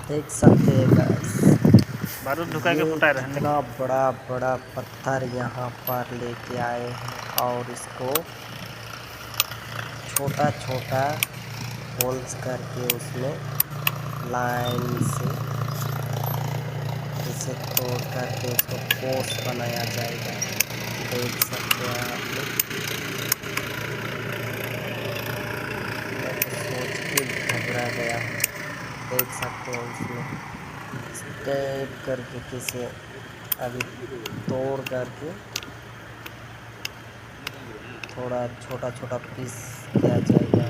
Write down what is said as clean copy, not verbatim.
देख सकते हैं गाइस, बारूद ढुका के ये फुटा रहे कितना बड़ा बड़ा पत्थर यहाँ पर लेके आए हैं और इसको छोटा छोटा होल्स करके उसमें लाइन से इसे तोड़ करके उसको ठोस बनाया जाएगा। देख सकते हैं आप लोग, मैं तो सोच के घबरा गया हूँ। देख सकते हैं उसमें स्टेप करके किसे अभी तोड़ करके थोड़ा छोटा छोटा पीस किया जाएगा।